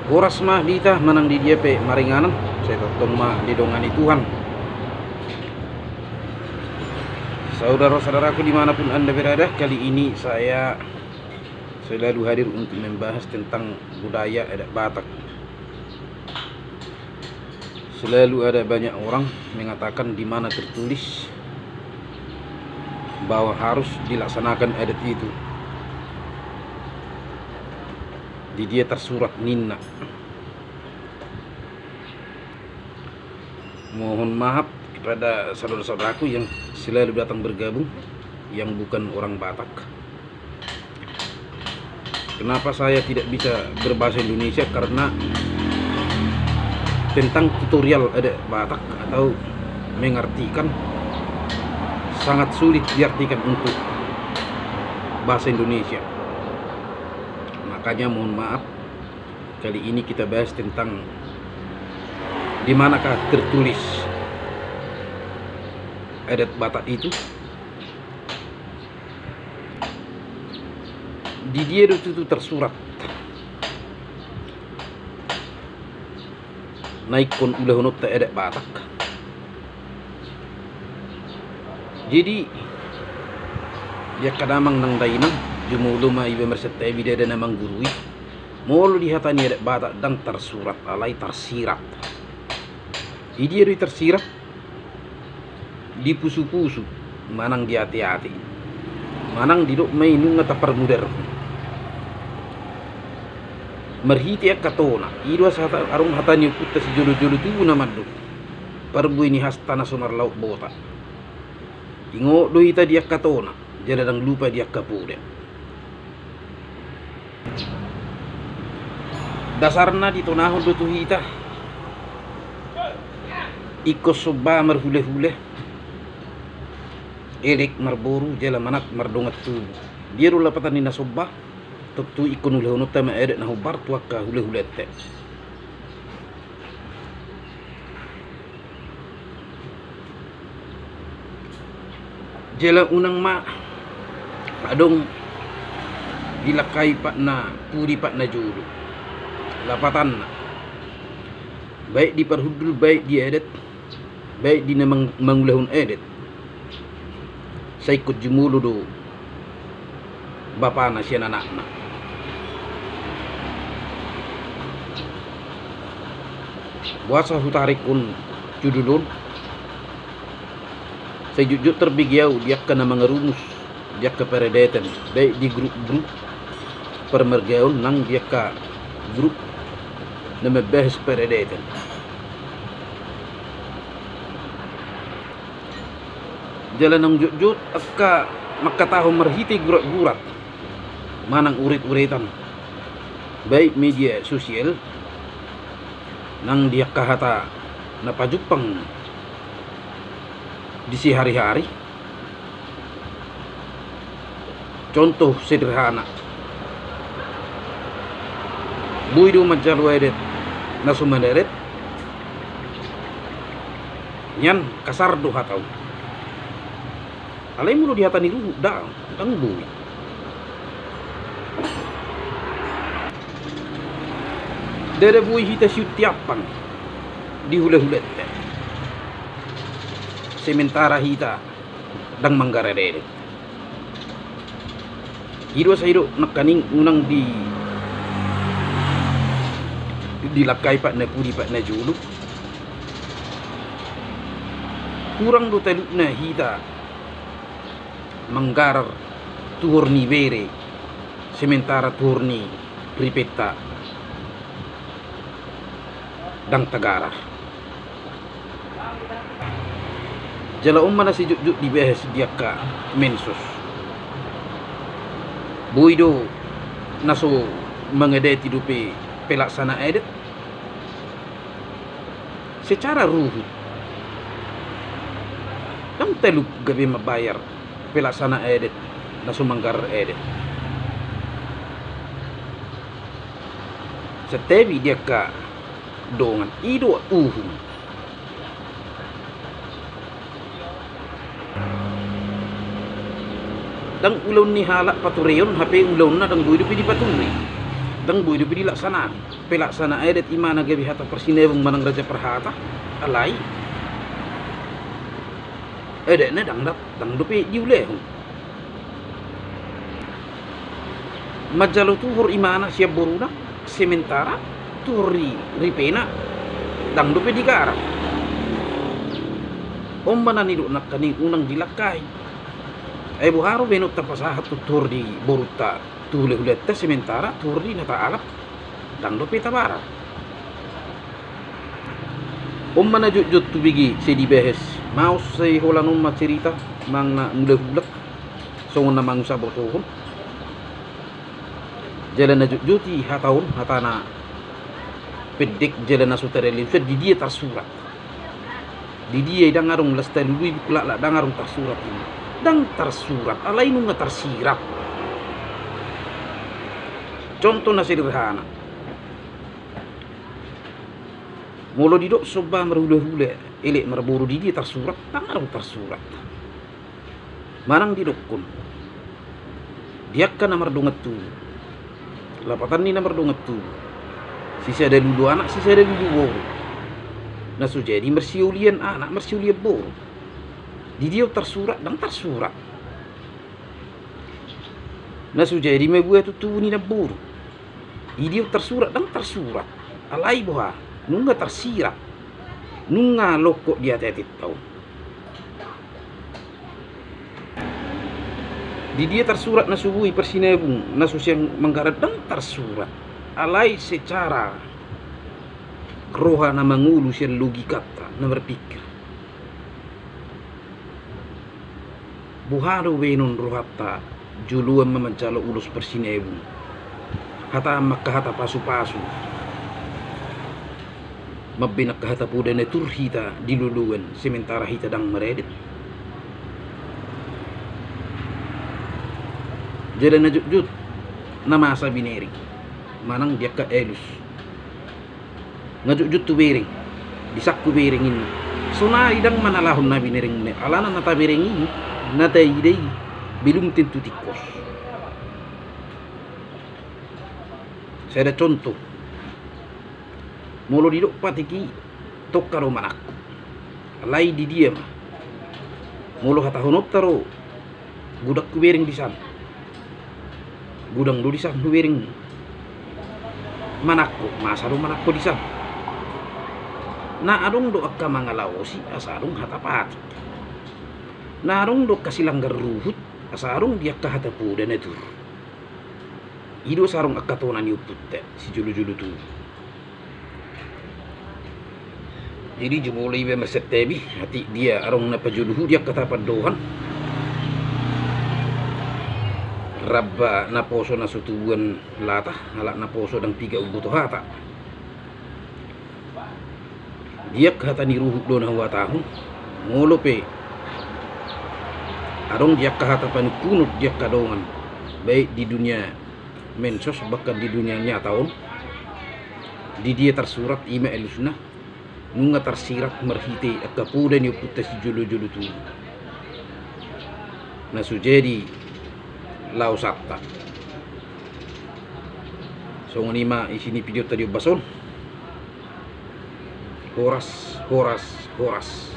Oras mah dita menang di dia pe maringanan saya totong mah di dongani Tuhan. Saudara-saudaraku dimanapun anda berada, kali ini saya selalu hadir untuk membahas tentang budaya adat Batak. Selalu ada banyak orang mengatakan di mana tertulis bahwa harus dilaksanakan adat itu. Di dia tersurat Nina. Mohon maaf kepada saudara-saudaraku yang selalu datang bergabung yang bukan orang Batak. Kenapa saya tidak bisa berbahasa Indonesia? Karena tentang tutorial adat Batak atau mengartikan sangat sulit diartikan untuk bahasa Indonesia. Makanya mohon maaf, kali ini kita bahas tentang di manakah tertulis adat Batak itu. Di dia itu tersurat naikon ulah honot adat Batak. Jadi ya kadamang nang dainang jumulu ma ibe merset bida dan namang gurui molo dihatani adat Batak dan tersurat alai tersirat. Idi ri tersirat di pusu-pusu manang di hati-hati manang di dok mainu ngata permuder merhiti akatona idwa sata arung hatani putta si julu-julu tu namadu parbu ini hastana sonar laut bota tingo do ita dia katona jala dang lupa dia kapude dasarna di tonahon do tuhita iko soba marhule-hule elek marboru jala manak mardongat tu dia ru lapatan ni nasoba tu ikon hule hono tama edet na hubar tuaka hule-hule te jala unang ma adong dilakai pak na puri pak na julu lapatan na baik di perhudul baik di edet baik di namang mangulahun edet saya ikut jumulu do bapa na siya anak-anak buasa hutarik kun judulun saya jujur terbigyau dia kena mengerumus dia ke peredetan baik di grup-grup permergaun nang dia ke grup nama bahas peredetan jalan nang jujur akka makataho merhiti gurat-gurat manang urit-uritan baik media sosial nang dia kahata napajupang di si hari-hari. Contoh sederhana buidu majalu edet nasumanderet nyan kasar do hatau alai mulu dihatani dulu dang bui dede bui hita siut tiapang di hule-hule te sementara hita dang manggara dede hido saido nakaning unang dilakai pak na puri pak na julu kurang do teluk na hita manggarar turni bere sementara turni ripeta dang tagara jala umana si juk di behas dia ka mensus buido naso mengedeti dupe pelaksana edit secara ruhut dang teluk gabi mabayar pelaksana edit naso manggar edit setebi dia ka dongan ido uhum dang ulon ni halak patureon HP ulon na dang duido pidi paturi dang boy do dilaksana pelaksana edet imana gabi hata persinebung manang raja perhata alai edet na dang dope diule majalo tuhur imana siap boruna sementara turi ripena dang dope digara mana nido nak kani unang dilakai ay buharo benot tapasahat tutur di boruta tule huletta sementara turi nata alap dang dope tabara mana jujut tu bigi se dibehes mau se holanum cerita mangna mulek songon na mangsa botohon jalan na jujuti hataun hatana pedek jalan na sutareli di dia tersurat di dia dangarung lestari lui kulak dangarung tersurat ini dang tersurat alai nunga tersirat contoh na sederhana molo didok soba merhule-hule elek merburu di dia tersurat dangarung tersurat manang didok kun diakka nomor donget tu lapatan ni nomor donget tu sisa ada dulu anak sisa ada dulu boro nasu jadi mersiulian anak mersiulian boro di dia tersurat dan tersurat nasu jadi mebuat tu ni na boro di dia tersurat dan tersurat alai boha nunga tersirat nunga lokok dia tetit tau di dia tersurat nasubui persinebung nasus yang menggarat dan tersurat alai secara roha na mangulu siya logikata na berpikir buharo wenon rohata juluan mamancalo ulus persinebung hata makahata pasu-pasu mabinak kahata po na turhita diluluan sementara hita dang meredit jalan na jut na masa bineri manang dia ka elus ngajut tu bering disakku bering ini sonari dang manalahon na binering ne alana nata bering ini nata idei belum tentu tikos saya ada contoh molo didok patiki tokkaro manak alai di dia mah molo hata honot taro gudak ku bering di sana gudang do di sana bering manakko masaro manakko di sana na adong do akka mangalaosi asarong hatapat narong do kasilanggar ruhut asarong dia ka hatapu dan itu ido sarong akka tonan yuputte si julu-julu tu jadi jumulai be mersetebi hati dia arong na pajuluhu dia kata padohan rabba na poso na sutubuan lata halak na poso dang piga ubuto hata dia kata ni ruhuk do na tahun ngolope arong dia kata panukunut dia kadongan baik di dunia mensos bahkan di dunia nyata di dia tersurat ima elusna nunga tersirat merhite akapuda ni putta si julu-julu tu na sujedi lau satta so ngonima isini video tadi bason horas